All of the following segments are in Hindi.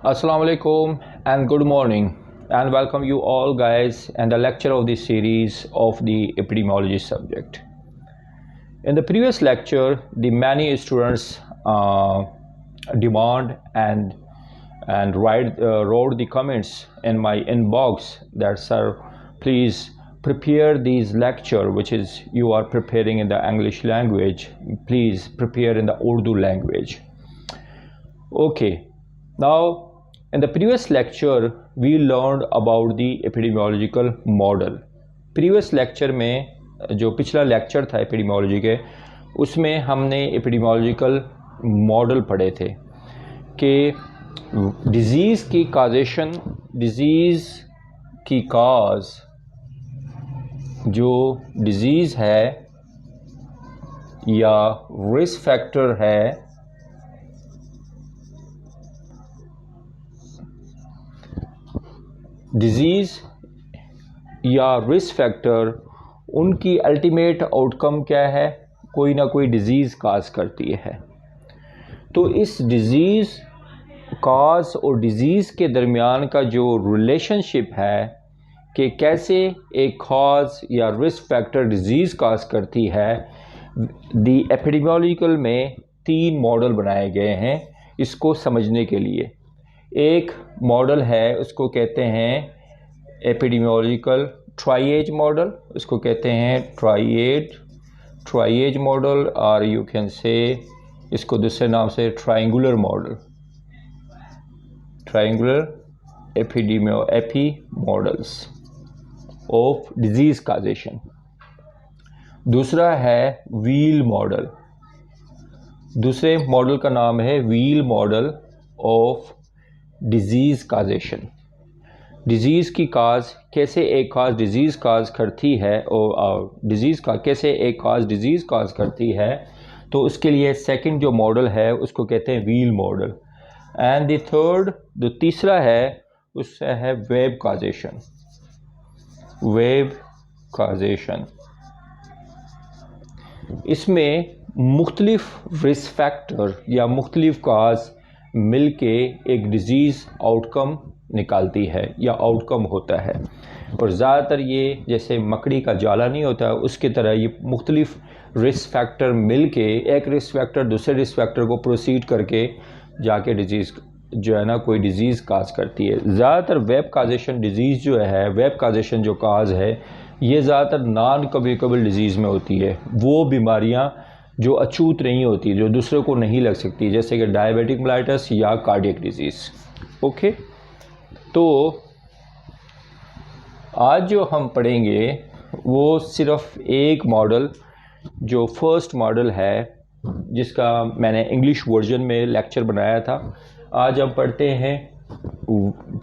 Assalamu alaikum and good morning, and welcome you all guys and the lecture of this series of the epidemiology subject. In the previous lecture, the many students demand and wrote the comments in my inbox that sir, please prepare these lecture which is you are preparing in the English language, please prepare in the Urdu language. Okay, now in the previous lecture we learned about the epidemiological model. Previous lecture में जो पिछला लेक्चर था एपिडेमियोलॉजी के उसमें हमने एपिडेमियोलॉजिकल मॉडल पढ़े थे कि डिज़ीज़ की काजेशन, डिज़ीज़ की काज जो डिज़ीज़ है या रिस्क फैक्टर है डिज़ीज़ या रिस्क फैक्टर उनकी अल्टीमेट आउटकम क्या है, कोई ना कोई डिज़ीज़ काज करती है। तो इस डिज़ीज़ काज और डिज़ीज़ के दरमियान का जो रिलेशनशिप है कि कैसे एक काज या रिस्क फैक्टर डिज़ीज़ काज करती है, दी एपिडेमियोलॉजिकल में 3 मॉडल बनाए गए हैं इसको समझने के लिए। एक मॉडल है उसको कहते हैं एपिडेमियोलॉजिकल ट्राइएज मॉडल, उसको कहते हैं ट्राइएज मॉडल, और यू कैन से इसको दूसरे नाम से triangular model, triangular AP models of disease causation. दूसरा है व्हील मॉडल, दूसरे मॉडल का नाम है wheel model of disease causation. Disease की काज कैसे एक काज डिज़ीज़ काज करती है और डिज़ीज़ का कैसे एक काज डिज़ीज़ काज करती है, तो उसके लिए सेकंड जो मॉडल है उसको कहते हैं wheel model. And the third जो तीसरा है उससे है वेब काजेशन। इसमें मुख्तलिफ रिस्क फैक्टर या मुख्तलिफ काज मिल के एक डिज़ीज़ आउटकम निकालती है या आउटकम होता है। और ज़्यादातर ये जैसे मकड़ी का जाला नहीं होता उसकी तरह ये मुख्तलिफ रिस्क फैक्टर मिल के एक रिस्क फैक्टर दूसरे रिस्क फैक्टर को प्रोसीड करके जाके डिज़ीज़ जो है ना कोई डिज़ीज़ काज करती है। ज़्यादातर वेब काजेशन डिज़ीज़ जो है, वेब काजेशन जो काज है ये ज़्यादातर नॉन कम्युनिकेबल डिज़ीज़ में होती है। वो बीमारियाँ जो अछूत नहीं होती, जो दूसरे को नहीं लग सकती, जैसे कि डायबिटिक मेलाइटस या कार्डियक डिज़ीज़। ओके, तो आज जो हम पढ़ेंगे वो सिर्फ एक मॉडल जो फर्स्ट मॉडल है जिसका मैंने इंग्लिश वर्जन में लेक्चर बनाया था। आज हम पढ़ते हैं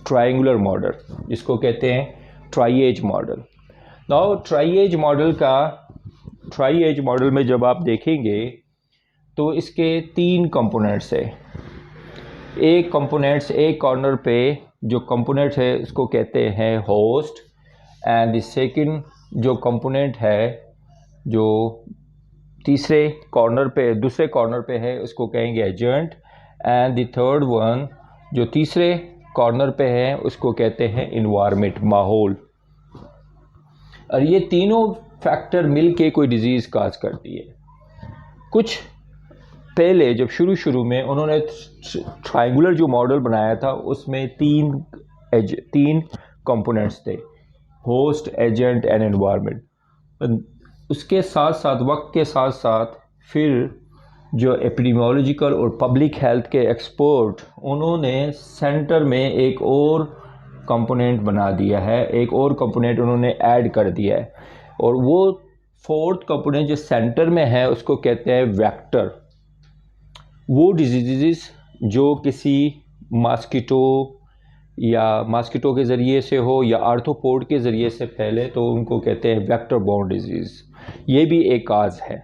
ट्रायंगुलर मॉडल जिसको कहते हैं triage model. Now triage model में जब आप देखेंगे तो इसके 3 कंपोनेंट्स है। एक कंपोनेंट्स एक कॉर्नर पे जो कंपोनेंट है उसको कहते हैं होस्ट, एंड द सेकंड जो कंपोनेंट है जो तीसरे कॉर्नर पे दूसरे कॉर्नर पे है उसको कहेंगे agent, and the third one जो तीसरे कॉर्नर पे है उसको कहते हैं इन्वायरमेंट, माहौल। और ये तीनों फैक्टर मिल के कोई डिज़ीज़ काज करती है। कुछ पहले जब शुरू में उन्होंने ट्रायंगुलर जो मॉडल बनाया था उसमें 3 कंपोनेंट्स थे, होस्ट, एजेंट एंड एनवायरनमेंट। उसके साथ साथ वक्त के साथ साथ फिर जो एपिडेमियोलॉजिकल और पब्लिक हेल्थ के एक्सपर्ट उन्होंने सेंटर में एक और कंपोनेंट बना दिया है, एक और कंपोनेंट उन्होंने ऐड कर दिया है, और वो 4th कंपोनेंट जो सेंटर में है उसको कहते हैं वेक्टर। वो डिजीज़ जो किसी मॉस्किटो के ज़रिए से हो या आर्थ्रोपोड के ज़रिए से फैले तो उनको कहते हैं वेक्टर बोर्न डिजीज़। ये भी एक काज है।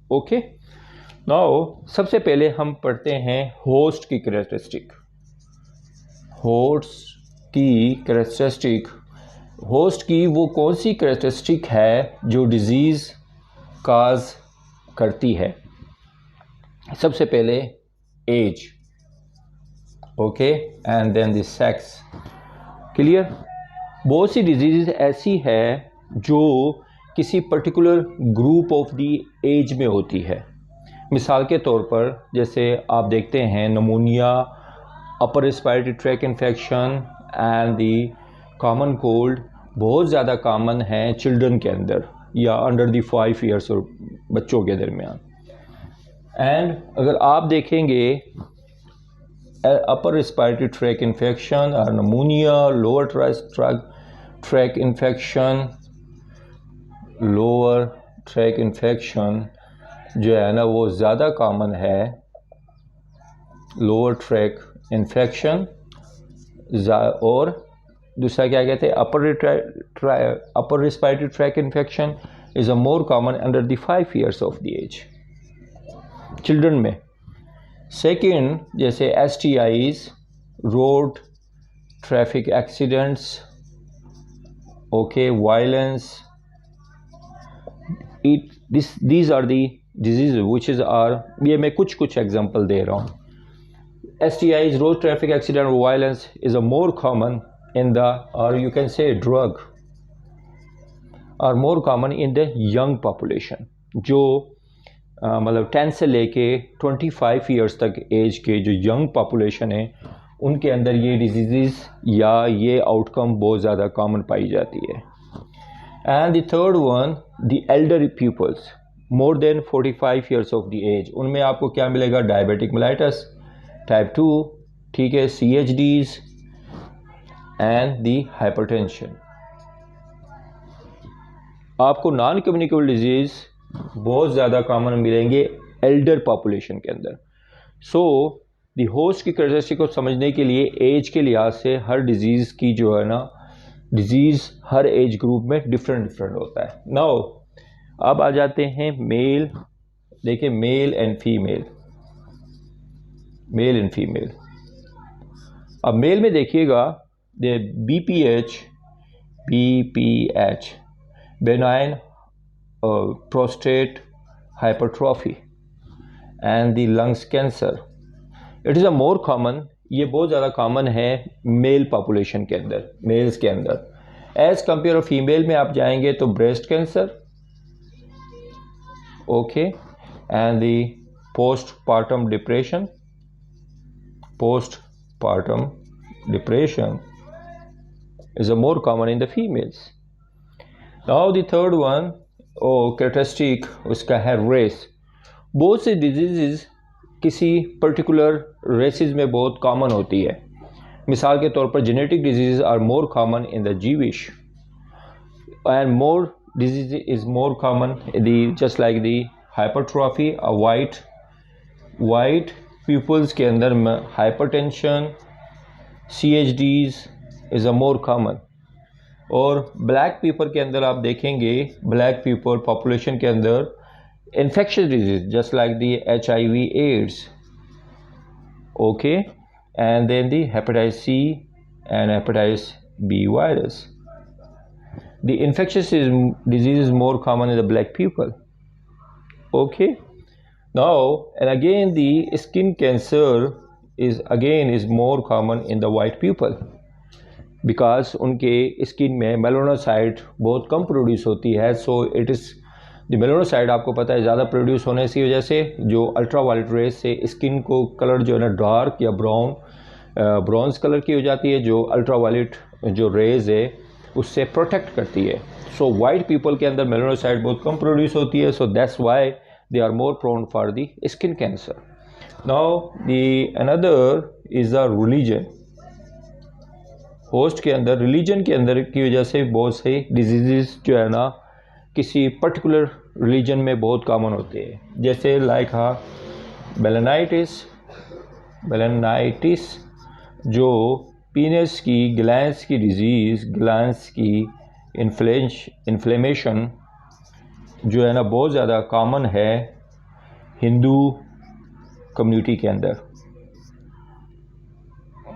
ओके, नाउ सबसे पहले हम पढ़ते हैं होस्ट की कैरेक्टरिस्टिक। होस्ट की वो कौन सी कैरेक्टरिस्टिक है जो डिज़ीज़ काज करती है। सबसे पहले age, okay, and then the sex. Clear. बहुत सी डिजीज़ ऐसी है जो किसी particular group of the age में होती है। मिसाल के तौर पर जैसे आप देखते हैं नमूनिया, अपर respiratory tract infection and the common cold बहुत ज़्यादा कॉमन है चिल्ड्रन के अंदर या अंडर दी 5 ईयर्स और बच्चों के दरमियान। एंड अगर आप देखेंगे अपर रेस्पिरेटरी ट्रैक इन्फेक्शन और नमूनिया, lower track infection, lower track infection जो है ना वो ज़्यादा कॉमन है। लोअर ट्रैक इन्फेक्शन और दूसरा क्या कहते हैं upper respiratory tract infection is a more common under the 5 years of the age children में। सेकेंड जैसे STIs, road traffic accidents, okay, violence, these are the diseases which are, ये मैं कुछ एग्जांपल दे रहा हूँ। STIs, road traffic accident, violence is a more common in the, or you can say drug, are more common in the young population, जो मतलब 10 से लेके 25 ईयर्स तक एज के जो यंग पॉपुलेशन है उनके अंदर ये डिजीज़ या ये आउटकम बहुत ज़्यादा कॉमन पाई जाती है। And the third one, the elder peoples more than 45 years of the age, उनमें आपको क्या मिलेगा? डायबिटिक मेलाइटस टाइप 2, ठीक है, CHDs एंड द हाइपरटेंशन। आपको नॉन कम्युनिकेबल डिजीज़ बहुत ज़्यादा कॉमन मिलेंगे एल्डर पॉपुलेशन के अंदर। सो द होस्ट की कैरेक्टरिस्टिक को समझने के लिए एज के लिहाज से हर डिजीज़ की जो है ना डिजीज़ हर एज ग्रुप में डिफरेंट होता है। नाउ अब आ जाते हैं मेल। देखिए मेल एंड फीमेल। अब मेल में देखिएगा BPH benign prostate hypertrophy and the lungs cancer, it is a more common, ये बहुत ज़्यादा कॉमन है मेल पॉपुलेशन के अंदर, मेल्स के अंदर। एज कंपेयर फीमेल में आप जाएंगे तो breast cancer, okay, and the postpartum depression is a more common in the females. Now the third one, characteristic उसका है रेस। बहुत से डिजीज़ किसी पर्टिकुलर रेसेस में बहुत कॉमन होती है। मिसाल के तौर पर genetic disease are more common in the Jewish and more disease is more common just like the hypertrophy. White peoples के अंदर में hypertension, CHDs is a more common. और ब्लैक पीपल के अंदर आप देखेंगे ब्लैक पीपल पॉपुलेशन के अंदर infectious disease just like the HIV AIDS, okay, and then the hepatitis C and hepatitis B virus. The infectious disease is more common in the black people, okay. Now and again the skin cancer is more common in the white people because उनके स्किन में मेलानोसाइट बहुत कम प्रोड्यूस होती है। सो इट इज़ द मेलानोसाइट आपको पता है ज़्यादा प्रोड्यूस होने की वजह से जो अल्ट्रावायलेट रेस से स्किन को कलर जो है ना डार्क या ब्राउन्स कलर की हो जाती है, जो अल्ट्रावायलेट जो रेज है उससे प्रोटेक्ट करती है। सो वाइट पीपल के अंदर मेलानोसाइट बहुत कम प्रोड्यूस होती है, so that's why they are more prone for the skin cancer. Now the another is the religion. Host के अंदर रिलीजन के अंदर की वजह से बहुत से डिजीज़ जो है ना किसी पर्टिकुलर रिलीजन में बहुत कॉमन होते हैं, जैसे लाइक बेलेनाइटिस जो पीनस की ग्लैंड्स की डिजीज़, ग्लैंड्स की इन्फ्लेमेशन जो है ना बहुत ज़्यादा कॉमन है हिंदू कम्युनिटी के अंदर,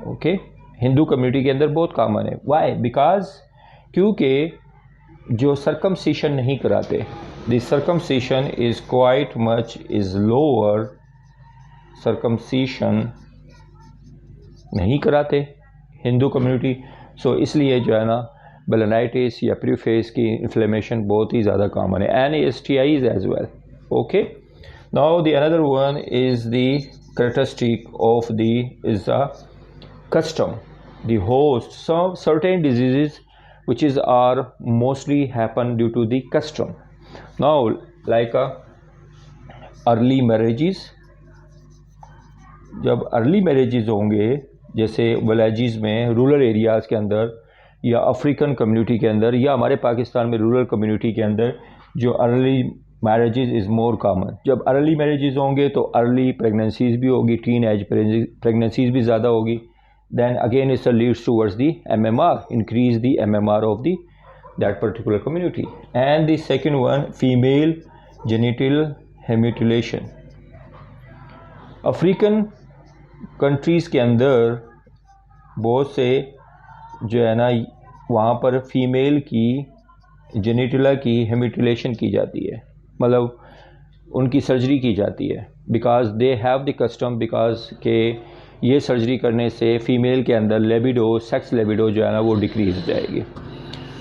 ओके, हिंदू कम्युनिटी के अंदर बहुत कॉमन है। वाई? बिकॉज क्योंकि जो सर्कमसिशन नहीं कराते, the circumcision is quite much is lower, circumcision नहीं कराते हिंदू कम्युनिटी। सो इसलिए जो है ना बेलेनाइटिस या प्रीफेस की इन्फ्लेमेशन बहुत ही ज़्यादा कॉमन है, and STIs as well. Okay, now the another one is the characteristic of the is the custom, the host. Some certain diseases which is are mostly happen due to the custom. Now like early marriages, जब अर्ली मैरिजेज होंगे जैसे विलेजेस में, रूरल एरियाज़ के अंदर या अफ्रीकन कम्युनिटी के अंदर या हमारे पाकिस्तान में रूरल कम्युनिटी के अंदर, जो early marriages is more common. जब अर्ली मैरिजेज होंगे तो अर्ली प्रेगनेंसीज भी होगी, टीन एज प्रेगनेंसीज भी ज़्यादा होगी। Then again it's leads towards the MMR, increase the MMR of the that particular community. And the second one, female genital mutilation. African countries के अंदर बहुत से जो है ना वहाँ पर फीमेल की जेनिटला की हेमिटुलेशन की जाती है, मतलब उनकी सर्जरी की जाती है, because they have the custom, because के ये सर्जरी करने से फ़ीमेल के अंदर लेबिडो, सेक्स लेबिडो जो है ना वो डिक्रीज हो जाएगी।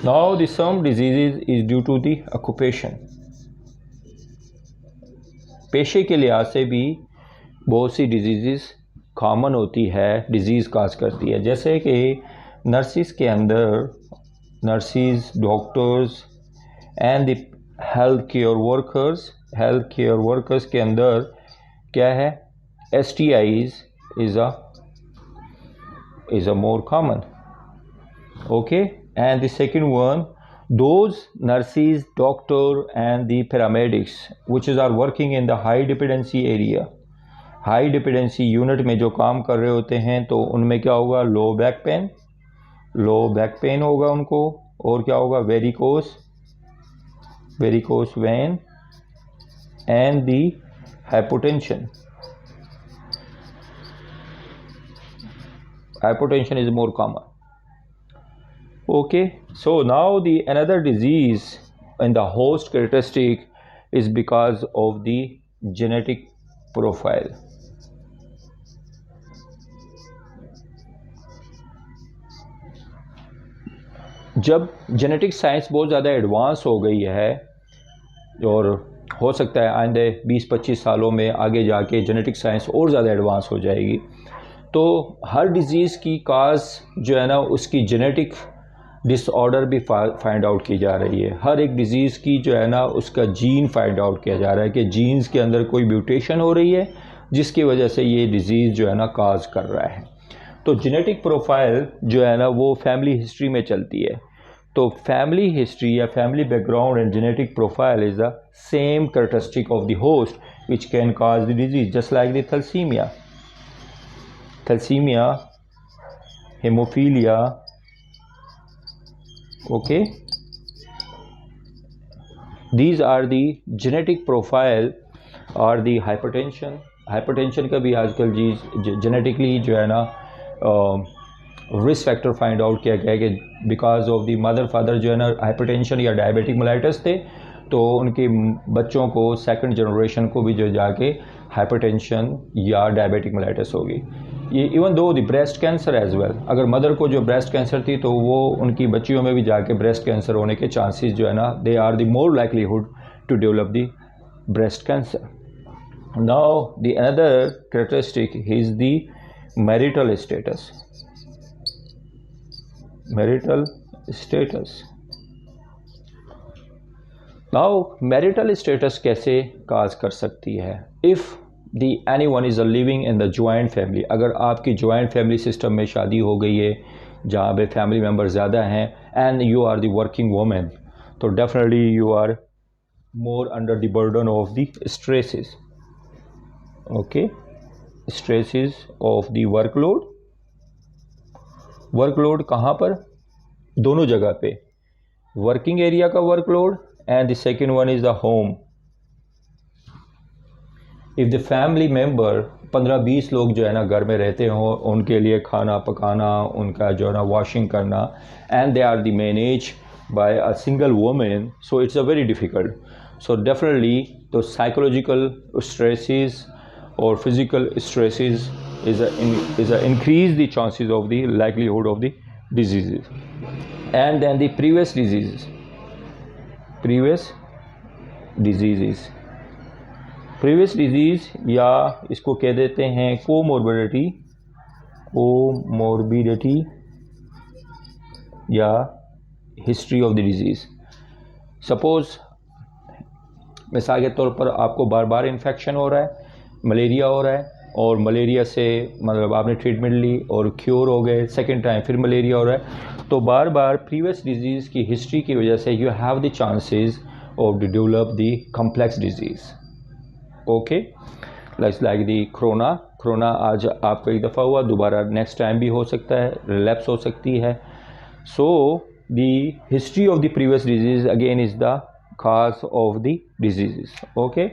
Now the some disease is due to the occupation. पेशे के लिहाज से भी बहुत सी डिजीज़ कॉमन होती है, डिजीज़ काज करती है, जैसे कि नर्सिस के अंदर, nurses, doctors and the health care workers के अंदर क्या है, STIs is a more common. Okay, and the second one, those nurses, doctor and the paramedics which is are working in the high dependency area, high dependency unit में जो काम कर रहे होते हैं, तो उनमें क्या होगा, लो बैक पेन होगा उनको, और क्या होगा, varicose when and the hypertension is more common. Okay, so now the another disease in the host characteristic is because of the genetic profile. जब जेनेटिक साइंस बहुत ज़्यादा एडवांस हो गई है, और हो सकता है आइंदे 20-25 सालों में आगे जाके जेनेटिक साइंस और ज़्यादा एडवांस हो जाएगी, तो हर डिज़ीज़ की काज जो है ना उसकी जेनेटिक डिसऑर्डर भी फाइंड आउट की जा रही है। हर एक डिज़ीज़ की जो है ना उसका जीन फाइंड आउट किया जा रहा है कि जीन्स के अंदर कोई म्यूटेशन हो रही है जिसकी वजह से ये डिज़ीज़ जो है ना काज कर रहा है। तो जेनेटिक प्रोफाइल जो है ना वो फैमिली हिस्ट्री में चलती है। तो फैमिली हिस्ट्री या family background and genetic profile is the same characteristic of the host which can cause the disease, just like the thalassemia, haemophilia. okay, these are the genetic profile और the hypertension का भी आजकल जी जेनेटिकली जो है ना रिस्क फैक्टर फाइंड आउट किया गया है कि because of the mother father जो है ना हाइपरटेंशन या डायबिटिक मेलाइटस थे, तो उनके बच्चों को सेकंड जनरेशन को भी जो जाके हाइपरटेंशन या डायबिटिक मेलाइटस होगी। ये even though the breast cancer as well, अगर मदर को जो ब्रेस्ट कैंसर थी तो वो उनकी बच्चियों में भी जाके ब्रेस्ट कैंसर होने के चांसेस जो है ना they are the more likelihood to develop the breast cancer. Now the another characteristic is the marital status. Now marital status कैसे काज कर सकती है? If the any one is a living in the joint family, अगर आपकी जॉइंट फैमिली सिस्टम में शादी हो गई है जहाँ पे फैमिली मेम्बर ज़्यादा हैं and you are the working women, तो definitely you are more under the burden of the stresses. Okay, stresses of the workload कहाँ पर? दोनों जगह पे, वर्किंग एरिया का workload and the second one is the home. If the family member 15-20 लोग जो है ना घर में रहते हों, उनके लिए खाना पकाना, उनका जो है ना वॉशिंग करना, and they are the manage by a single women, so it's a very difficult. So definitely तो साइकोलॉजिकल स्ट्रेसेस और physical stresses is a increase the chances of the likelihood of the diseases. And then the previous diseases या इसको कह देते हैं कोमोर्बिडिटी या history of the disease. Suppose मिसाल के तौर पर आपको बार बार इन्फेक्शन हो रहा है, मलेरिया हो रहा है, और मलेरिया से मतलब आपने ट्रीटमेंट ली और क्योर हो गए, सेकेंड टाइम फिर मलेरिया हो रहा है, तो बार बार प्रीवियस डिजीज़ की हिस्ट्री की वजह से you have the chances of develop the complex disease. Okay, like the corona आज आपको एक दफ़ा हुआ, दोबारा नेक्स्ट टाइम भी हो सकता है, रिलैप्स हो सकती है. So the history of the previous disease again is the cause of the diseases. Okay,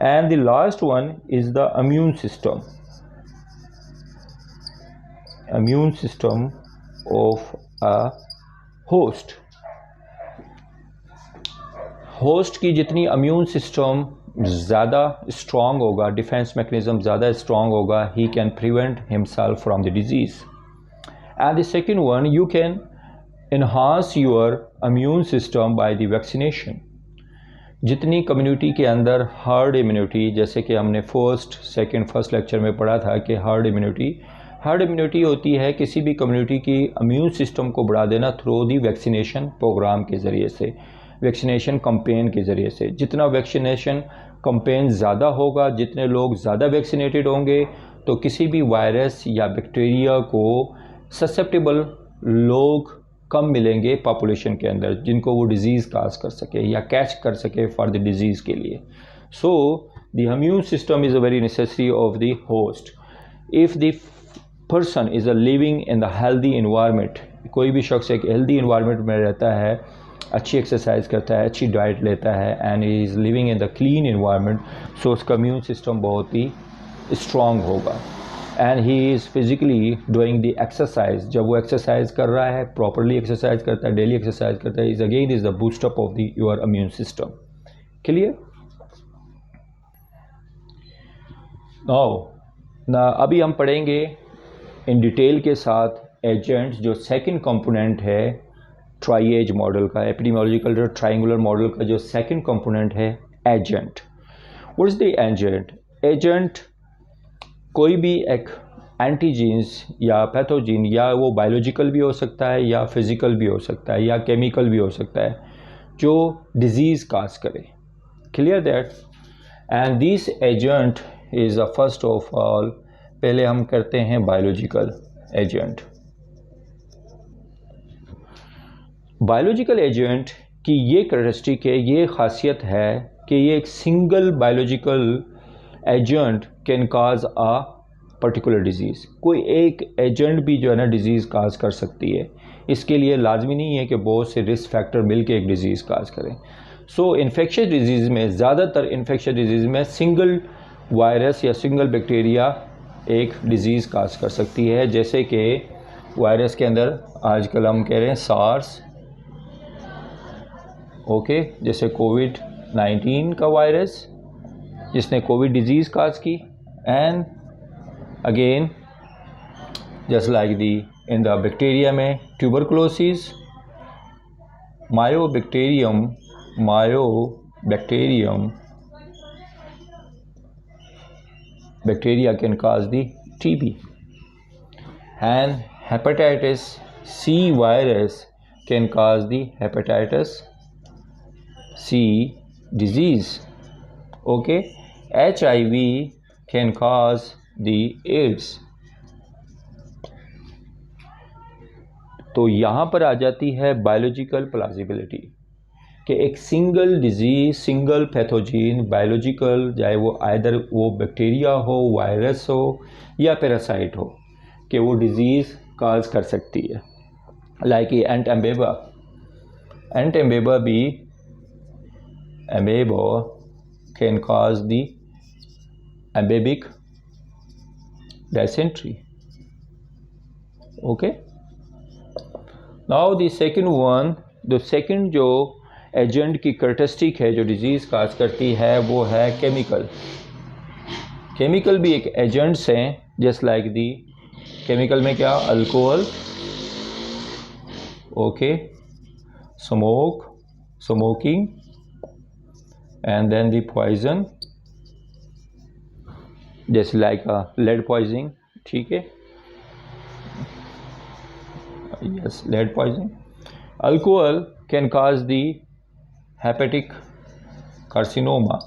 and the last one is the immune system of a host की जितनी immune system ज़्यादा strong होगा, defense mechanism ज़्यादा strong होगा, he can prevent himself from the disease. And the second one, you can enhance your immune system by the vaccination. जितनी कम्युनिटी के अंदर हर्ड इम्यूनिटी, जैसे कि हमने फर्स्ट लेक्चर में पढ़ा था कि हर्ड इम्यूनिटी होती है किसी भी कम्युनिटी की इम्यून सिस्टम को बढ़ा देना थ्रू दी वैक्सीनेशन प्रोग्राम के ज़रिए से, वैक्सीनेशन कैंपेन के ज़रिए से. जितना वैक्सीनेशन कैंपेन ज़्यादा होगा, जितने लोग ज़्यादा वैक्सीनेटेड होंगे, तो किसी भी वायरस या बैक्टीरिया को ससेप्टेबल लोग कम मिलेंगे पॉपुलेशन के अंदर, जिनको वो डिज़ीज़ काज कर सके या कैच कर सके फॉर द डिज़ीज़ के लिए. So the immune system is a very necessary of the host. If the person is a living in the healthy environment, कोई भी शख्स एक हेल्दी इन्वायरमेंट में रहता है, अच्छी एक्सरसाइज करता है, अच्छी डाइट लेता है, and is living in the clean environment, so उसका इम्यून सिस्टम बहुत ही स्ट्रॉन्ग होगा. And he is physically doing the exercise, जब वो एक्सरसाइज कर रहा है, प्रॉपरली एक्सरसाइज करता है, डेली एक्सरसाइज करता है, is again is the boost up of the your immune system. Clear? ना अभी हम पढ़ेंगे इन डिटेल के साथ एजेंट्स, जो सेकंड कंपोनेंट है ट्राइएज मॉडल का, एपिडेमियोलॉजिकल ट्रायंगुलर मॉडल का जो सेकंड कंपोनेंट है agent. What is the agent? Agent कोई भी एक एंटीजीन्स या पैथोजीन, या वो बायोलॉजिकल भी हो सकता है या फिज़िकल भी हो सकता है या केमिकल भी हो सकता है, जो डिज़ीज़ काज करे. Clear that? And this agent is a first of all, पहले हम करते हैं बायोलॉजिकल एजेंट. बायोलॉजिकल एजेंट की ये कैरेक्टरिस्टिक है, ये खासियत है कि ये एक single biological agent can cause a particular disease. कोई एक एजेंट भी जो है ना डिज़ीज़ काज कर सकती है. इसके लिए लाजमी नहीं है कि बहुत से रिस्क फैक्टर मिल के एक डिज़ीज़ काज करें. सो इन्फेक्शियस डिजीज़ में, ज़्यादातर इन्फेक्शियस डिजीज़ में सिंगल वायरस या सिंगल बैक्टीरिया एक डिज़ीज़ काज कर सकती है. जैसे कि वायरस के अंदर आजकल हम कह रहे हैं सार्स, ओके, जैसे कोविड-19 का वायरस जिसने कोविड डिजीज़ काज की. And again just like the in the bacteria में tuberculosis, mycobacterium bacteria can cause the TB, and hepatitis C virus can cause the hepatitis C disease. Okay, HIV can cause the AIDS. तो यहाँ पर आ जाती है बायोलॉजिकल प्लाजिबिलिटी कि एक single disease, single pathogen biological, चाहे वो आइदर वो बैक्टीरिया हो, वायरस हो या पैरासाइट हो, कि वो डिज़ीज़ काज कर सकती है. लाइक एंट एम्बेबा भी, amoeba can cause the amoebic dysentery. Okay, now the second one, the second जो एजेंट की कैरेक्टरिस्टिक है जो डिज़ीज़ काज करती है वो है केमिकल. केमिकल भी एक एजेंट्स हैं जस्ट लाइक दी केमिकल में क्या, alcohol, okay, smoking, and then the poison, जैसे लाइक लेड पॉइजनिंग, ठीक है, yes, lead poisoning. Alcohol can cause the hepatic carcinoma,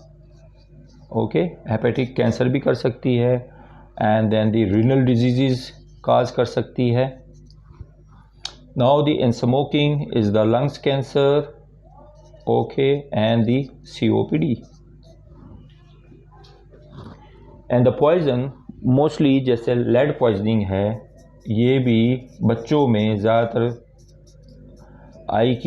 okay, hepatic cancer भी कर सकती है, and then the renal disease cause कर सकती है। Now the in smoking is the lungs cancer, okay, and the COPD। And the poison mostly जैसे लेड पॉइजनिंग है, ये भी बच्चों में ज़्यादातर IQ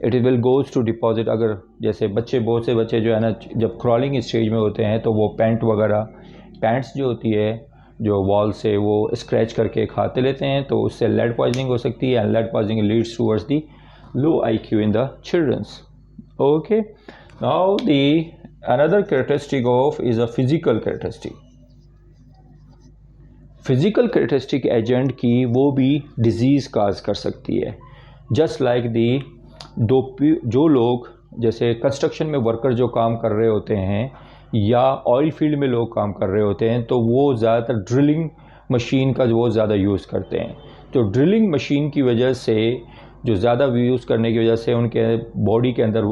it will goes to deposit. अगर जैसे बहुत से बच्चे जो है ना, जब क्रॉलिंग स्टेज में होते हैं तो वो पैंट्स जो होती है जो वॉल से वो स्क्रैच करके खाते लेते हैं, तो उससे लेड पॉइजनिंग हो सकती है, and lead poisoning leads towards the low IQ in the childrens, okay. Now the another characteristic of is a physical characteristic। Physical characteristic agent की वो भी डिजीज़ काज कर सकती है, जस्ट लाइक दी जो लोग जैसे कंस्ट्रक्शन में वर्कर जो काम कर रहे होते हैं या ऑयल फील्ड में लोग काम कर रहे होते हैं, तो वो ज़्यादातर ड्रिलिंग मशीन का वो ज़्यादा यूज़ करते हैं। तो ड्रिलिंग मशीन की वजह से, जो ज़्यादा यूज़ करने की वजह से उनके बॉडी के अंदर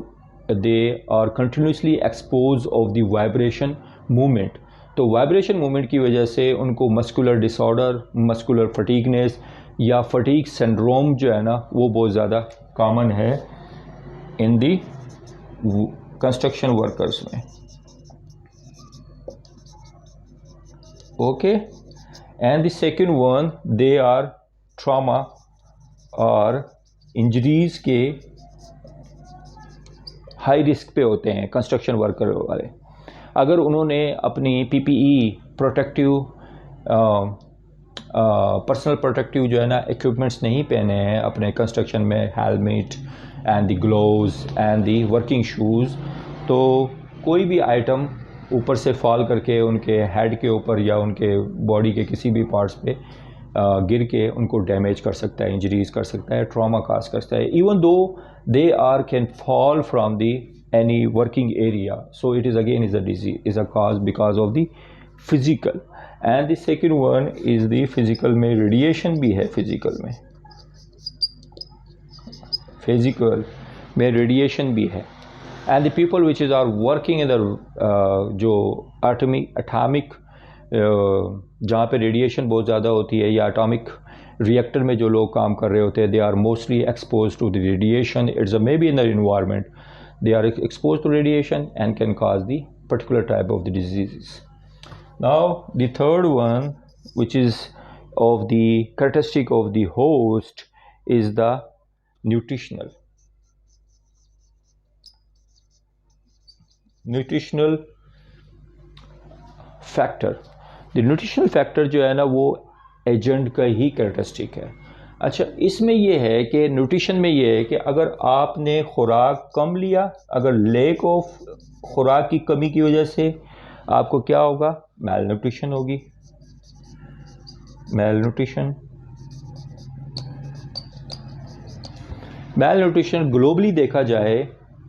they are continuously expose of the vibration movement. तो वाइब्रेशन मूवमेंट की वजह से उनको मस्कुलर डिसऑर्डर, मस्कुलर फटीगनेस या फटीग सिंड्रोम जो है ना, वो बहुत ज़्यादा कॉमन है इन दी कंस्ट्रक्शन वर्कर्स में, okay. And the second one, they are trauma और इंजरीज़ के हाई रिस्क पे होते हैं कंस्ट्रक्शन वर्कर वाले। अगर उन्होंने अपनी PPE प्रोटेक्टिव पर्सनल प्रोटेक्टिव जो है ना इक्विपमेंट्स नहीं पहने हैं अपने कंस्ट्रक्शन में, helmet and the gloves and the working shoes, तो कोई भी आइटम ऊपर से फॉल करके उनके हेड के ऊपर या उनके बॉडी के किसी भी पार्ट्स पे गिर के उनको डैमेज कर सकता है, इंजरीज कर सकता है, ट्रॉमा काज करता है, even though they are can fall from the any working area, so it is again is a disease, is a cause because of the physical। and the second one is the physical में radiation भी है, physical में radiation भी है, and the people which is are working in the जो atomic जहाँ पे रेडिएशन बहुत ज़्यादा होती है, या एटॉमिक रिएक्टर में जो लोग काम कर रहे होते हैं, they are mostly expose to the radiation. It's a may be in the environment they are exposed to radiation and can cause the particular type of the diseases। Now the third one, which is of the characteristic of the host, is the nutritional factor। the nutritional factor जो है ना, वो एजेंट का ही कैरेक्टरिस्टिक है। अच्छा, इसमें ये है कि न्यूट्रिशन में ये है कि अगर आपने खुराक कम लिया, अगर लेक ऑफ खुराक की कमी की वजह से आपको क्या होगा, मैल न्यूट्रिशन होगी। मैल न्यूट्रिशन ग्लोबली देखा जाए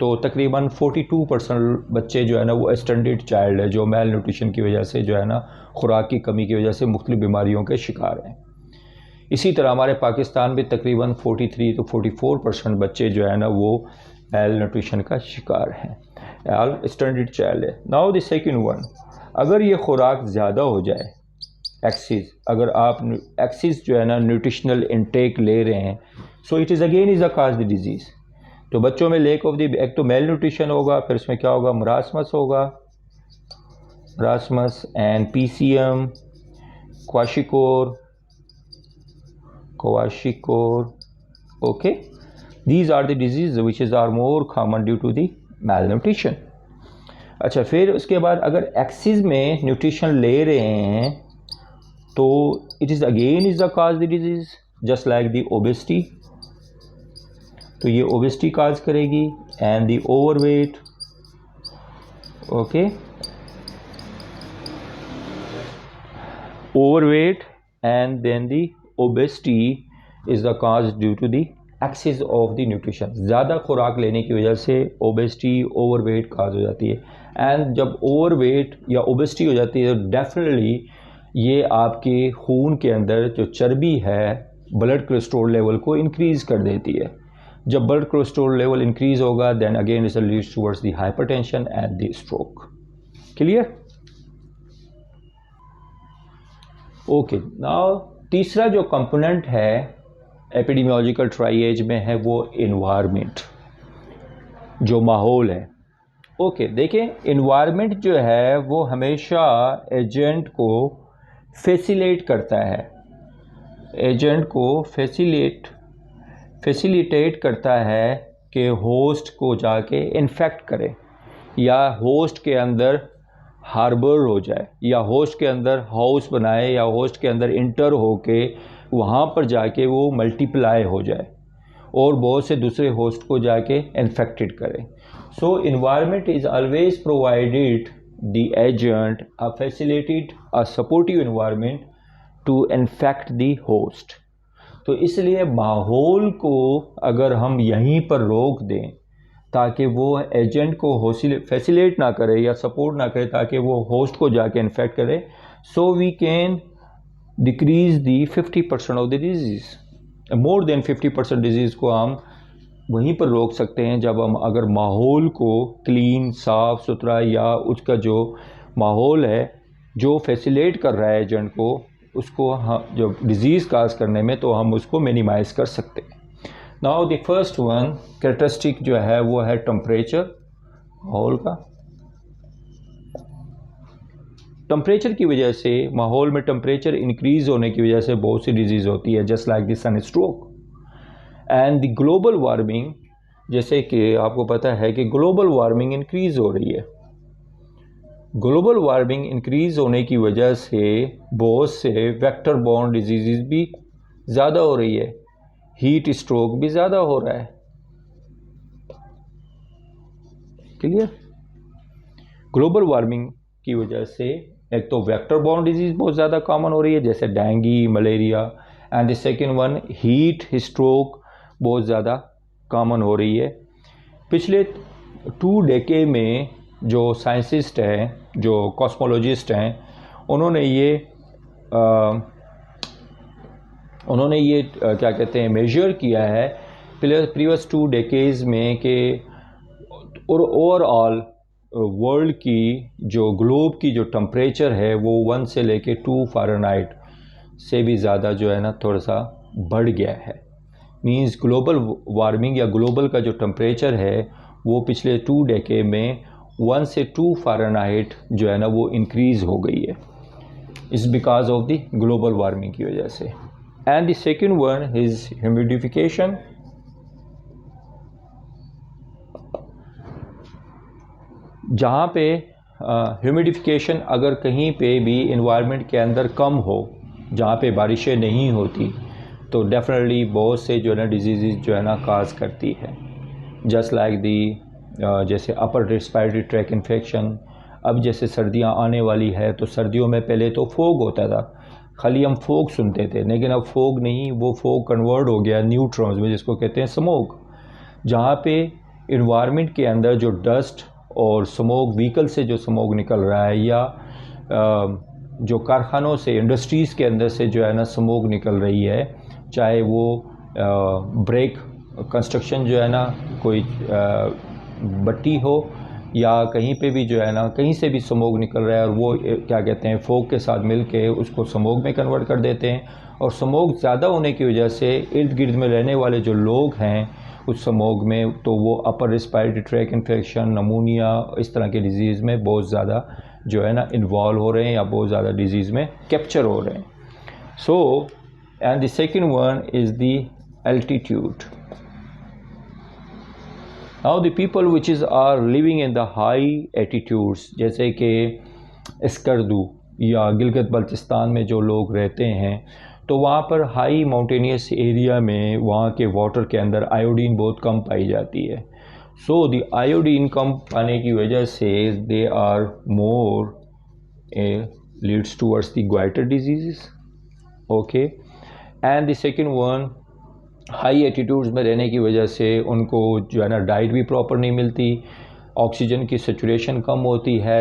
तो तकरीबन 42% बच्चे जो है ना, वो स्टैंडर्ड चाइल्ड है जो मैल न्यूट्रिशन की वजह से जो है ना, खुराक की कमी की वजह से मुख्तलिफ बीमारियों के शिकार हैं। इसी तरह हमारे पाकिस्तान में तकरीबन 43 to 44% बच्चे जो है ना, वो मैल न्यूट्रिशन का शिकार हैं, ऑल स्टैंडर्ड चाइल्ड है। नाउ द सेकंड वन, अगर ये खुराक ज़्यादा हो जाए, एक्सेस, अगर आप एक्सेस जो है ना न्यूट्रिशनल इनटेक ले रहे हैं, so it is again is a cause the disease. तो बच्चों में लेक ऑफ द, एक तो मेल न्यूट्रिशन होगा, फिर उसमें क्या होगा, मरासमस होगा, marasmus and PCM, क्वाशिकोर, okay, these are the diseases which is are more common due to the malnutrition। अच्छा, फिर उसके बाद अगर एक्सिस में न्यूट्रिशन ले रहे हैं तो it is again is the cause the disease, just like the obesity. तो ये ओबेसिटी काज करेगी, and the overweight, okay. overweight and then the obesity is the cause due to the excess of the nutrition. ज़्यादा खुराक लेने की वजह से obesity overweight काज हो जाती है, एंड जब overweight या obesity हो जाती है तो डेफिनेटली ये आपके खून के अंदर जो चर्बी है ब्लड कोलेस्ट्रॉल लेवल को इंक्रीज़ कर देती है. जब ब्लड कोलेस्ट्रॉल लेवल इंक्रीज़ होगा then again it leads towards the hypertension and the stroke. Clear? Okay, now तीसरा जो कंपोनेंट है एपिडेमियोलॉजिकल ट्राइएज में है वो इन्वायरमेंट, जो माहौल है. ओके, देखें इन्वायरमेंट जो है वो हमेशा एजेंट को फैसिलिटेट करता है, एजेंट को फैसिलिटेट करता है कि होस्ट को जाके इन्फेक्ट करे या होस्ट के अंदर हार्बर हो जाए या होस्ट के अंदर हाउस बनाए या होस्ट के अंदर इंटर होके वहाँ पर जाके वो मल्टीप्लाई हो जाए और बहुत से दूसरे होस्ट को जाके इन्फेक्टेड करे. So environment is always provided the agent a facilitate a supportive environment to infect the host. तो इसलिए माहौल को अगर हम यहीं पर रोक दें ताकि वो एजेंट को फैसिलेट ना करे या सपोर्ट ना करे ताकि वो होस्ट को जाके इन्फेक्ट करे, so we can decrease the 50% of the disease. More than 50% disease को हम वहीं पर रोक सकते हैं जब हम अगर माहौल को क्लीन, साफ़ सुथरा या उसका जो माहौल है जो फैसिलेट कर रहा है एजेंट को, उसको हम जो डिज़ीज़ काज करने में तो हम उसको मिनिमाइज़ कर सकते हैं. Now the first one characteristic जो है वो है टेम्परेचर, माहौल का. टेम्परेचर की वजह से माहौल में टेम्परेचर इंक्रीज़ होने की वजह से बहुत सी डिजीज़ होती है, just like the sun stroke and the global warming. जैसे कि आपको पता है कि ग्लोबल वार्मिंग इंक्रीज़ हो रही है. ग्लोबल वार्मिंग इंक्रीज़ होने की वजह से बहुत से वेक्टर बॉर्न डिजीज़ भी ज़्यादा हो रही है, हीट स्ट्रोक भी ज़्यादा हो रहा है. क्लियर? ग्लोबल वार्मिंग की वजह से एक तो वेक्टर बॉर्न डिजीज़ बहुत ज़्यादा कॉमन हो रही है जैसे dengue, malaria, and the second one heat stroke बहुत ज़्यादा कॉमन हो रही है. पिछले 2 डेकेड में जो साइंटिस्ट हैं, जो कॉस्मोलॉजिस्ट हैं, उन्होंने ये क्या कहते हैं मेजर किया है प्रीवियस 2 डेकेड्स में कि और ओवरऑल वर्ल्ड की जो ग्लोब की जो टेम्परेचर है वो 1 से लेके 2 फ़ारेनहाइट से भी ज़्यादा जो है ना थोड़ा सा बढ़ गया है. मींस ग्लोबल वार्मिंग या ग्लोबल का जो टेम्परेचर है वो पिछले 2 डेकेड में 1 से 2 फ़ारेनहाइट जो है ना वो इंक्रीज़ हो गई है. इस because of the global warming की वजह से. And the second one is humidification. जहाँ पे ह्यूमिडिफिकेशन अगर कहीं पे भी इन्वायरमेंट के अंदर कम हो, जहाँ पे बारिशें नहीं होती, तो डेफिनेटली बहुत से जो है ना डिजीज़ जो है ना काज करती है, जस्ट लाइक दी जैसे अपर रेस्पिरेटरी ट्रैक इन्फेक्शन. अब जैसे सर्दियाँ आने वाली है तो सर्दियों में पहले तो फोग होता था, खाली हम फोग सुनते थे, लेकिन अब फोग नहीं, वो फोग कन्वर्ट हो गया न्यूट्रॉन्स में जिसको कहते हैं स्मोक. जहाँ पे इन्वायरमेंट के अंदर जो डस्ट और स्मोक व्हीकल से जो स्मोक निकल रहा है या जो कारखानों से इंडस्ट्रीज़ के अंदर से जो है ना स्मोक निकल रही है, चाहे वो ब्रेक कंस्ट्रक्शन जो है ना कोई भट्टी हो या कहीं पे भी जो है ना कहीं से भी स्मोक निकल रहा है और वो क्या कहते हैं फोग के साथ मिल के उसको स्मोक में कन्वर्ट कर देते हैं. और स्मोक ज़्यादा होने की वजह से इर्द गिर्द में रहने वाले जो लोग हैं उस स्मोक में, तो वो अपर रेस्पिरेटरी ट्रैक इन्फेक्शन, नमूनिया, इस तरह के डिजीज़ में बहुत ज़्यादा जो है ना इन्वॉल्व हो रहे हैं या बहुत ज़्यादा डिजीज़ में कैप्चर हो रहे हैं. So and the second one is the altitude. Now the people which is are living in the high altitudes, जैसे कि स्कर्दू या गिलगित बल्तिस्तान में जो लोग रहते हैं, तो वहाँ पर हाई माउंटेनियस एरिया में वहाँ के वाटर के अंदर आयोडीन बहुत कम पाई जाती है. सो द आयोडीन कम पाने की वजह से they are more leads towards the goiter diseases. Okay, and the second one, high attitudes में रहने की वजह से उनको जो है ना डाइट भी प्रॉपर नहीं मिलती, ऑक्सीजन की सेचुरेशन कम होती है,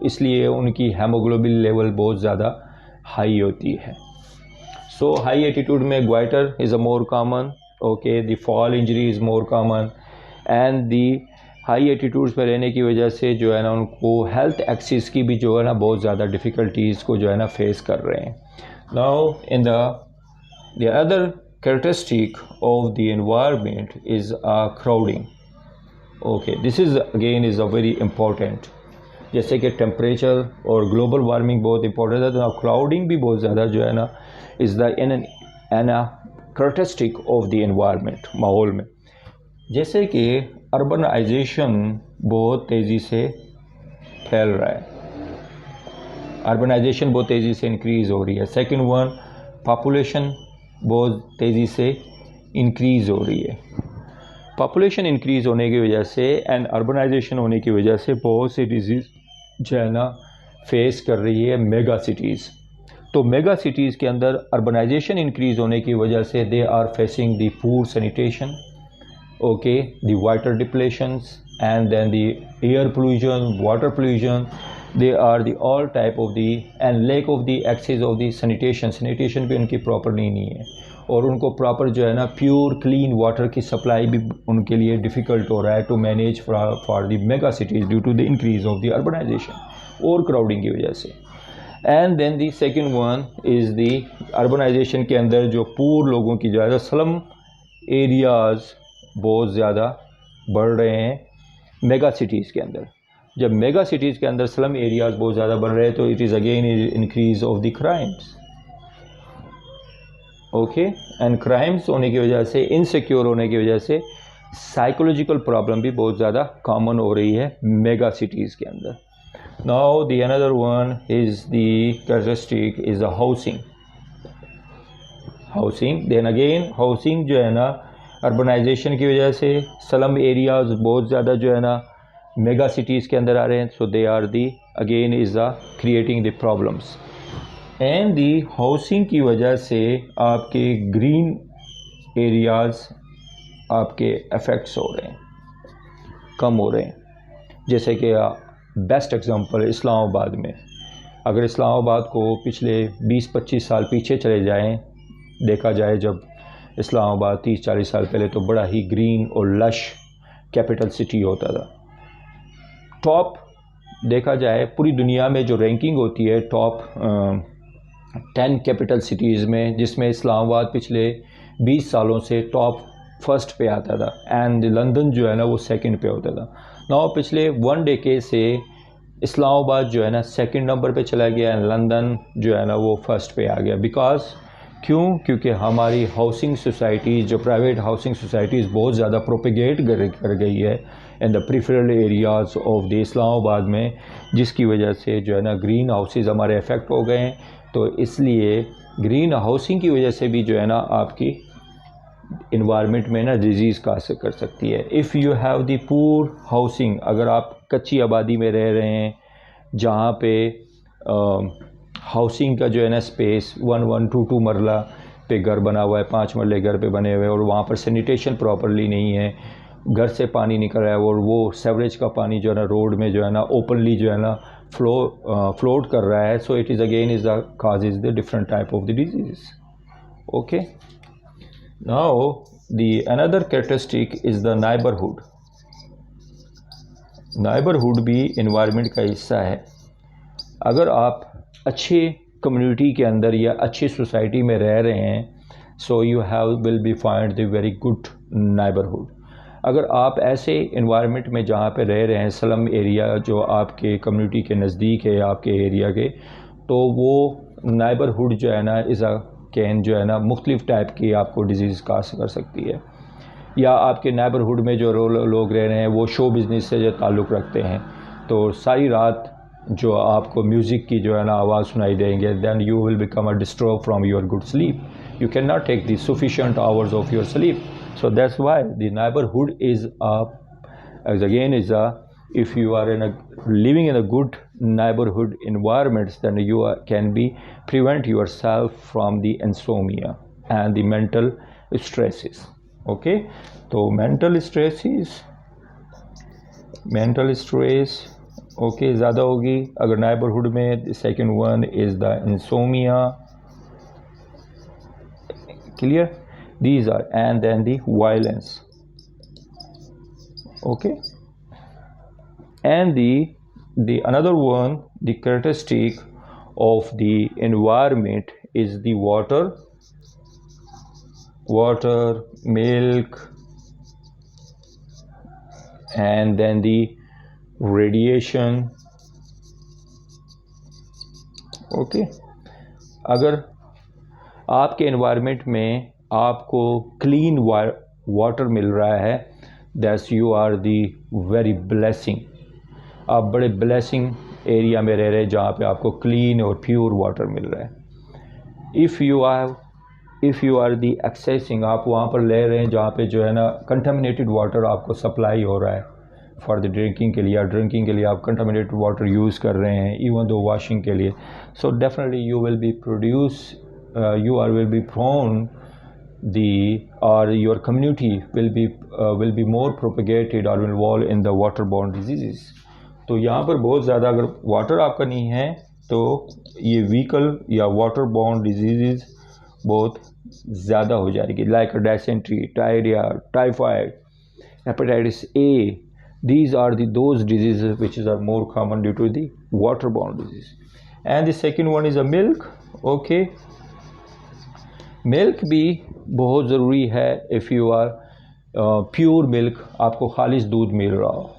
इसलिए उनकी हेमोग्लोबिन लेवल बहुत ज़्यादा हाई होती है. सो हाई एटीट्यूड में goitre is a more common. Okay, the fall injury is more common, and the high attitudes में रहने की वजह से जो है ना उनको हेल्थ एक्सिस की भी जो है ना बहुत ज़्यादा डिफ़िकल्टीज़ को जो है ना फेस कर रहे हैं. Now in the other characteristic of the environment is crowding. Okay, this is again is a very important, जैसे कि टेम्परेचर और ग्लोबल वार्मिंग बहुत इंपॉर्टेंट है, तो क्राउडिंग भी बहुत ज़्यादा जो है ना is the an characteristic of the environment, माहौल में. जैसे कि अर्बनाइजेशन बहुत तेज़ी से फैल रहा है, अर्बनाइजेशन बहुत तेज़ी से इंक्रीज़ हो रही है. सेकंड वन, पॉपुलेशन बहुत तेज़ी से इंक्रीज़ हो रही है. पॉपुलेशन इंक्रीज़ होने की वजह से एंड अर्बनाइजेशन होने की वजह से बहुत सी डिजीज़ जो है ना फेस कर रही है मेगा सिटीज़. तो मेगा सिटीज़ के अंदर अर्बनाइजेशन इंक्रीज़ होने की वजह से they are facing the poor sanitation, okay, the water depletions, and then the air pollution, water pollution. They are the all type of the and lack of the access of the sanitation भी उनकी प्रॉपर नहीं है, और उनको प्रॉपर जो है ना प्योर क्लीन वाटर की सप्लाई भी उनके लिए डिफ़िकल्ट हो रहा है to manage for the mega cities due to the increase of the urbanisation और क्राउडिंग की वजह से. And then the second one is the urbanisation के अंदर जो पूर लोगों की जो है स्लम एरियाज़ बहुत ज़्यादा बढ़ रहे हैं मेगा सिटीज़ के अंदर. जब मेगा सिटीज़ के अंदर स्लम एरियाज़ बहुत ज़्यादा बढ़ रहे हैं तो it is again increase of the crimes. Okay, and crimes होने की वजह से, इनसिक्योर होने की वजह से साइकोलॉजिकल प्रॉब्लम भी बहुत ज़्यादा कॉमन हो रही है मेगा सिटीज़ के अंदर. Now the another one is the characteristic is the housing. Then again housing जो है ना अर्बनाइजेशन की वजह से स्लम एरियाज़ बहुत ज़्यादा जो है ना मेगा सिटीज़ के अंदर आ रहे हैं, so they are the again is the creating the problems. And the housing की वजह से आपके ग्रीन एरियाज़ आपके अफेक्ट्स हो रहे हैं, कम हो रहे हैं. जैसे कि बेस्ट एग्जांपल इस्लामाबाद में, अगर इस्लामाबाद को पिछले 20-25 साल पीछे चले जाएं, देखा जाए जब इस्लामाबाद 30-40 साल पहले तो बड़ा ही ग्रीन और लश कैपिटल सिटी होता था. टॉप देखा जाए पूरी दुनिया में जो रैंकिंग होती है टॉप 10 कैपिटल सिटीज़ में, जिसमें इस्लामाबाद पिछले 20 सालों से टॉप फर्स्ट पे आता था एंड लंदन जो है ना वो सेकंड पे होता था. नाउ पिछले 1 डेकेड से इस्लामाबाद जो है ना सेकंड नंबर पे चला गया एंड लंदन जो है ना वो फर्स्ट पे आ गया. बिकॉज क्योंकि हमारी हाउसिंग सोसाइटीज़, जो प्राइवेट हाउसिंग सोसाइटीज़ बहुत ज़्यादा प्रोपेगेट कर गई है in the peripheral areas of the Islamabad में, जिसकी वजह से जो है ना ग्रीन हाउसेज़ हमारे अफेक्ट हो गए हैं. तो इसलिए ग्रीन हाउसिंग की वजह से भी जो है ना आपकी इन्वायरमेंट में ना डिजीज़ का असर कर सकती है. If you have the poor housing, अगर आप कच्ची आबादी में रह रहे हैं जहाँ पे हाउसिंग का जो है ना स्पेस 1-2 मरला पे घर बना हुआ है, 5 मरले घर पे बने हुए हैं और वहाँ पर सैनिटेशन प्रॉपरली नहीं है, घर से पानी निकल रहा है और वो सेवरेज का पानी जो है ना रोड में जो है ना ओपनली जो है ना फ्लोट कर रहा है. सो it is again is the cause is the different type of the disease. Okay, now the another characteristic is the neighbourhood. Neighbourhood भी इन्वायरमेंट का हिस्सा है. अगर आप अच्छे कम्युनिटी के अंदर या अच्छी सोसाइटी में रह रहे हैं, so you have will be find the very good neighbourhood. अगर आप ऐसे इन्वायरमेंट में जहाँ पे रह रहे हैं, स्लम एरिया जो आपके कम्युनिटी के नज़दीक है आपके एरिया के, तो वो नाइबरहुड जो है ना इज़ अ कैन जो है ना मुख्तलिफ़ टाइप की आपको डिजीज़ का असर कर सकती है. या आपके नाइबरहुड में जो लोग रह रहे हैं वो शो बिज़नेस से जो ताल्लुक़ रखते हैं, तो सारी रात जो आपको म्यूज़िक की जो है ना आवाज़ सुनाई देंगे, then you will become a disturb from your good sleep. You cannot take the sufficient hours of your sleep. So that's why the neighborhood is again a if you are living in a good neighborhood environments, then you can be prevent yourself from the insomnia and the mental stresses. Okay, तो mental stress ओके ज़्यादा होगी अगर नाइबरहुड में. Second one is the insomnia. Clear? These are and then the violence. Okay, and the another one, the characteristic of the environment is the water, milk, and then the radiation. Okay, अगर आपके एनवायरनमेंट में आपको क्लीन वाटर मिल रहा है, that's you are the very blessing. आप बड़े ब्लेसिंग एरिया में रह रहे हैं जहाँ पे आपको क्लीन और प्योर वाटर मिल रहा है. If you are the accessing, आप वहाँ पर ले रहे हैं जहाँ पे जो है ना कंटामिनेटेड वाटर आपको सप्लाई हो रहा है फॉर द ड्रिंकिंग के लिए, या ड्रिंकिंग के लिए आप कंटामिनेटेड वाटर यूज़ कर रहे हैं, इवन दो वॉशिंग के लिए, so definitely you will be prone or your community will be more propagated or involved in the waterborne diseases. तो यहाँ पर बहुत ज़्यादा अगर वाटर आपका नहीं है तो ये व्हीकल या वाटरबॉर्न डिजीज़ बहुत ज़्यादा हो जाएगी, like dysentery, diarrhoea, typhoid, hepatitis A. These are those diseases which are more common due to the waterborne disease. And the second one is a milk. Okay, milk भी बहुत ज़रूरी है. If you are pure milk, आपको खालिश दूध मिल रहा हो,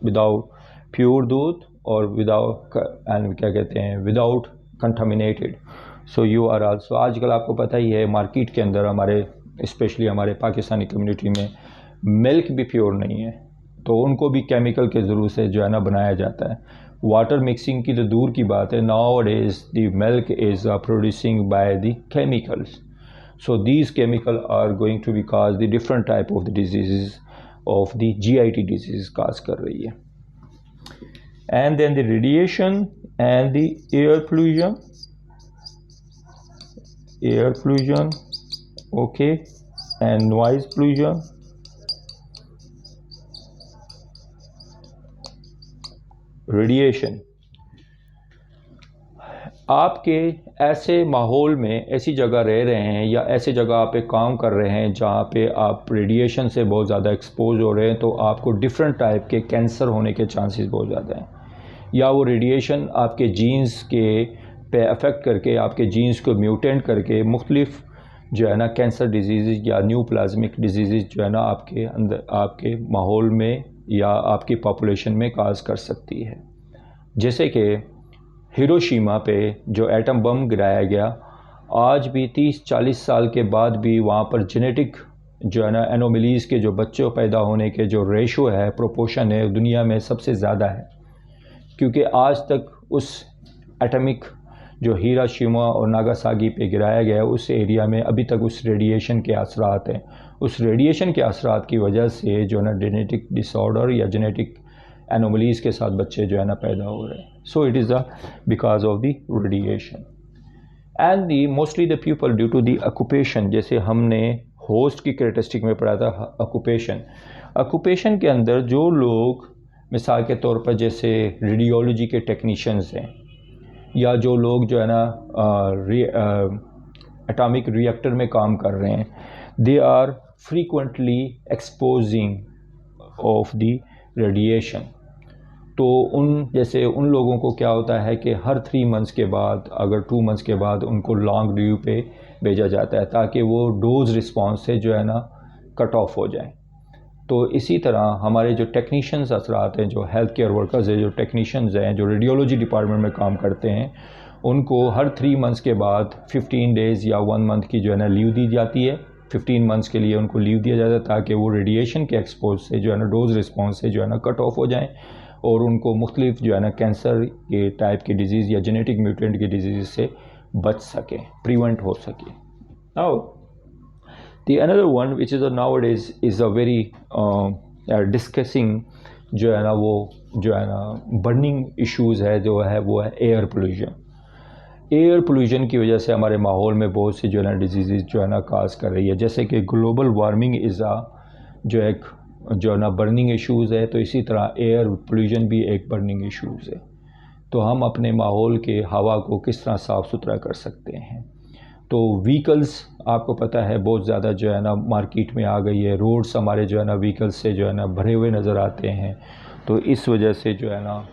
विदाउट प्योर दूध और विदाउट क्या कहते हैं, without contaminated, so you are also. आजकल आपको पता ही है मार्केट के अंदर हमारे स्पेशली हमारे पाकिस्तानी कम्युनिटी में मिल्क भी प्योर नहीं है, तो उनको भी केमिकल के ज़रूर से जो है ना बनाया जाता है. वाटर मिक्सिंग की तो दूर की बात है, now days the milk is producing by the chemicals. So these chemicals are going to be cause the different type of the diseases of the GIT disease cause कर रही है. And then the radiation and the air pollution, okay, and noise pollution. Radiation, आपके ऐसे माहौल में ऐसी जगह रह रहे हैं या ऐसे जगह आप पे काम कर रहे हैं जहाँ पे आप रेडिएशन से बहुत ज़्यादा एक्सपोज हो रहे हैं, तो आपको डिफरेंट टाइप के कैंसर होने के चांसेस बहुत ज़्यादा हैं. या वो रेडिएशन आपके जीन्स के पे अफेक्ट करके, आपके जीन्स को म्यूटेंट करके मुख्तलिफ जो है ना कैंसर डिजीज़ या न्यू प्लाज्मिक डिजीज़ जो है ना आपके अंदर, आपके माहौल में या आपकी पॉपुलेशन में काज कर सकती है. जैसे कि हिरोशिमा पे जो एटम बम गिराया गया, आज भी 30-40 साल के बाद भी वहाँ पर जेनेटिक जो है ना एनोमलीज़ के जो बच्चों पैदा होने के जो रेशो है, प्रोपोर्शन है, दुनिया में सबसे ज़्यादा है. क्योंकि आज तक उस एटमिक जो हिरोशिमा और नागासाकी पे गिराया गया उस एरिया में अभी तक उस रेडिएशन के असरात हैं. उस रेडिएशन के असरात की वजह से जो है ना जेनेटिक डिसऑर्डर या जेनेटिक एनोमलीज़ के साथ बच्चे जो है ना पैदा हो रहे हैं. So it is because of the radiation. And the mostly the people due to the occupation, जैसे हमने होस्ट की कैरेक्टरिस्टिक में पढ़ा था ऑक्यूपेशन के अंदर जो लोग मिसाल के तौर पर जैसे रेडियोलॉजी के टेक्नीशियंस हैं, या जो लोग जो है ना एटॉमिक रिएक्टर में काम कर रहे हैं, they are frequently exposing of the radiation. तो उन लोगों को क्या होता है कि हर 3 मंथ्स के बाद, अगर 2 मंथ्स के बाद उनको लॉन्ग ड्यू पे भेजा जाता है ताकि वो डोज रिस्पॉन्स से जो है ना कट ऑफ हो जाए. तो इसी तरह हमारे जो टेक्नीशियंस असरात हैं, जो हेल्थ केयर वर्कर्स हैं, जो टेक्नीशियंस हैं, जो रेडियोलॉजी डिपार्टमेंट में काम करते हैं, उनको हर 3 मंथ्स के बाद 15 डेज़ या 1 मंथ की जो है ना लीव दी जाती है. 15 मंथ्स के लिए उनको लीव दिया जाता है ताकि वो रेडिएशन के एक्सपोज से जो है ना डोज रिस्पॉन्स से जो है ना कट ऑफ हो जाएं और उनको मुख्तलिफ जो है ना कैंसर के टाइप की डिजीज़ या जेनेटिक म्यूटेंट की डिजीज़ से बच सके, प्रिवेंट हो सके. Now the another one which is nowadays is a very discussing जो है ना वो जो है ना बर्निंग इश्यूज़ है जो है वो है एयर पोल्यूशन। एयर पोल्यूशन की वजह से हमारे माहौल में बहुत सी जो है ना डिजीज़ जो है ना काज कर रही है, जैसे कि ग्लोबल वार्मिंग इज़ जो एक जो है ना बर्निंग इश्यूज़ है, तो इसी तरह एयर पोल्यूशन भी एक बर्निंग इश्यूज़ है। तो हम अपने माहौल के हवा को किस तरह साफ़ सुथरा कर सकते हैं? तो व्हीकल्स आपको पता है बहुत ज़्यादा जो है ना मार्केट में आ गई है, रोड्स हमारे जो है ना व्हीकल्स से जो है ना भरे हुए नज़र आते हैं। तो इस वजह से जो है ना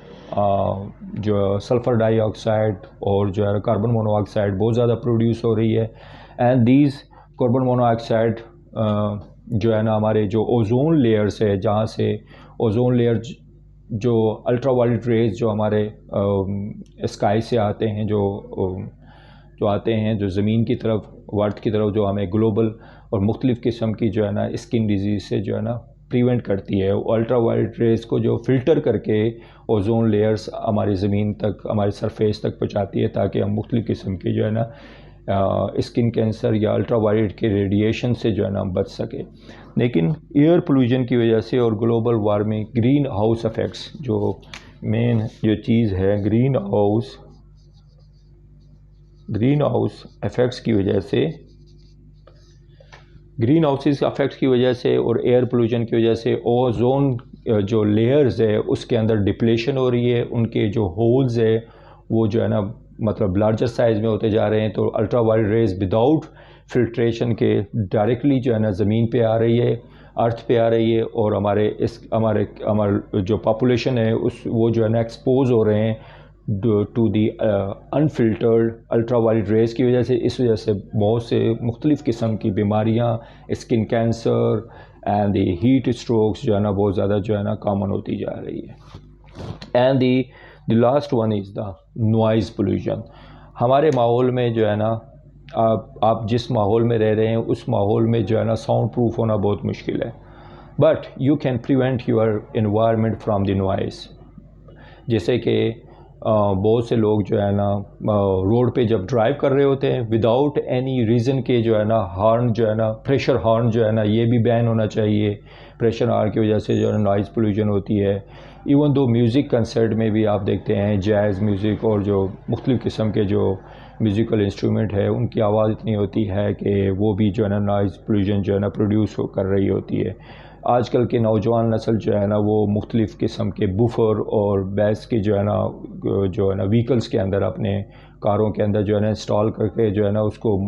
जो सल्फ़र डाइऑक्साइड और जो है कार्बन मोनोऑक्साइड बहुत ज़्यादा प्रोड्यूस हो रही है। एंड दीज कार्बन मोनोऑक्साइड जो है ना हमारे जो ओजोन लेयर्स है, जहाँ से ओजोन लेयर जो अल्ट्रावायलेट रेज जो हमारे स्काई से आते हैं, जो आते हैं जो ज़मीन की तरफ अर्थ की तरफ, जो हमें ग्लोबल और मुख्तलिफ़ किस्म की जो है ना स्किन डिजीज़ से जो है ना प्रिवेंट करती है। अल्ट्रावायलेट रेज को जो फ़िल्टर करके ओजोन लेयर्स हमारी ज़मीन तक, हमारी सरफेस तक पहुँचाती है, ताकि हम मुख्तलिफ़ किस्म की जो है ना स्किन कैंसर या अल्ट्रावायलेट के रेडिएशन से जो है ना बच सके। लेकिन एयर पोल्यूशन की वजह से और global warming, green house effects, जो मेन जो चीज़ है ग्रीन हाउस इफ़ेक्ट्स की वजह से, ग्रीन हाउसेस इफ़ेक्ट्स की वजह से और एयर पोल्यूशन की वजह से ओजोन जो लेयर्स है उसके अंदर डिप्लेशन हो रही है, उनके जो होल्स है वो जो है ना मतलब लार्जर साइज़ में होते जा रहे हैं। तो अल्ट्रावायलेट रेज विदाउट फिल्ट्रेशन के डायरेक्टली जो है ना ज़मीन पे आ रही है, अर्थ पे आ रही है, और हमारे जो पॉपुलेशन है उस वो जो है ना एक्सपोज हो रहे हैं to the unfiltered ultraviolet rays की वजह से। इस वजह से बहुत से मुख्तलिफ़ किस्म की बीमारियाँ, skin cancer and the heat strokes जो है ना बहुत ज़्यादा जो है ना कॉमन होती जा रही है। And the last one is the noise pollution. हमारे माहौल में जो है ना आप जिस माहौल में रह रहे हैं उस माहौल में जो है ना साउंड प्रूफ होना बहुत मुश्किल है, but you can prevent your environment from the noise. जैसे कि बहुत से लोग जो है ना रोड पे जब ड्राइव कर रहे होते हैं विदाउट एनी रीज़न के जो है ना हॉर्न जो है ना प्रेशर हॉर्न जो है ना ये भी बैन होना चाहिए। प्रेशर हॉर्न की वजह से जो है नॉइज़ पोल्यूशन होती है। इवन दो म्यूज़िक कंसर्ट में भी आप देखते हैं जैज़ म्यूज़िक और जो मुख्तलिफ़ किस्म के जो म्यूज़िकल इंस्ट्रूमेंट है उनकी आवाज़ इतनी होती है कि वो भी जो है ना नॉइज़ पोल्यूशन जो है ना प्रोड्यूस कर रही होती है। आजकल के नौजवान नस्ल जो है ना वो मुख्तलिफ़ किस्म के बुफर और बेस के जो है ना व्हीकल्स के अंदर, अपने कारों के अंदर जो है ना इंस्टॉल करके जो है ना उसको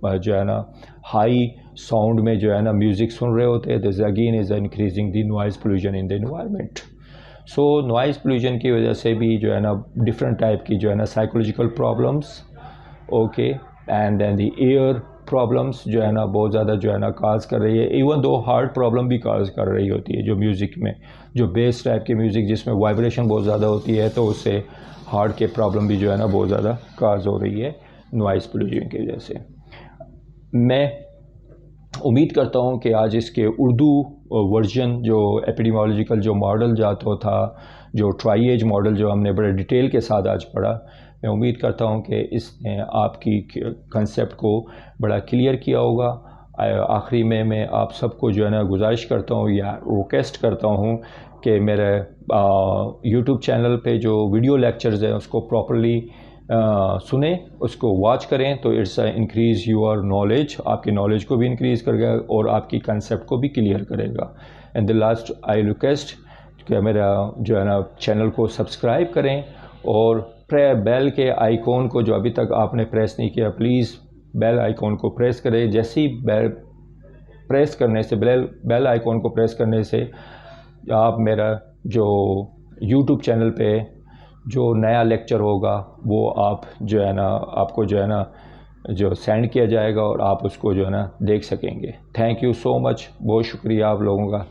जो है ना हाई साउंड में जो है ना म्यूज़िक सुन रहे होते हैं। This again is increasing the noise pollution in the environment. So noise pollution की वजह से भी जो है ना डिफरेंट टाइप की जो है ना psychological problems, okay, and then the air problems जो है ना बहुत ज़्यादा जो है ना काज कर रही है। इवन दो हार्ट प्रॉब्लम भी काज कर रही होती है, जो म्यूज़िक में जो बेस टाइप के म्यूज़िक जिसमें वाइब्रेशन बहुत ज़्यादा होती है, तो उससे हार्ट के प्रॉब्लम भी जो है ना बहुत ज़्यादा काज हो रही है नॉइज़ पोल्यूशन की वजह से। मैं उम्मीद करता हूँ कि आज इसके उर्दू वर्जन जो एपिडेमियोलॉजिकल जो मॉडल जाता था, जो ट्राइएज मॉडल जो हमने बड़े डिटेल के साथ आज पढ़ा, मैं उम्मीद करता हूँ कि इसने आपकी कंसेप्ट को बड़ा क्लियर किया होगा। आखिरी में मैं आप सबको जो है ना गुजारिश करता हूँ या रिक्वेस्ट करता हूँ कि मेरे यूट्यूब चैनल पे जो वीडियो लेक्चर्स हैं उसको प्रॉपर्ली सुने, उसको वॉच करें, तो इट्स इंक्रीज़ योर नॉलेज, आपकी नॉलेज को भी इंक्रीज़ करेगा और आपकी कंसेप्ट को भी क्लियर करेगा। And the last I request कि मेरा जो है ना चैनल को सब्सक्राइब करें और बेल के आइकॉन को जो अभी तक आपने प्रेस नहीं किया, प्लीज़ बेल आइकॉन को प्रेस करें। जैसे ही बेल आइकॉन को प्रेस करने से आप मेरा जो यूट्यूब चैनल पे जो नया लेक्चर होगा वो आप जो है ना आपको जो है ना जो सेंड किया जाएगा और आप उसको जो है ना देख सकेंगे। थैंक यू सो मच, बहुत शुक्रिया आप लोगों का।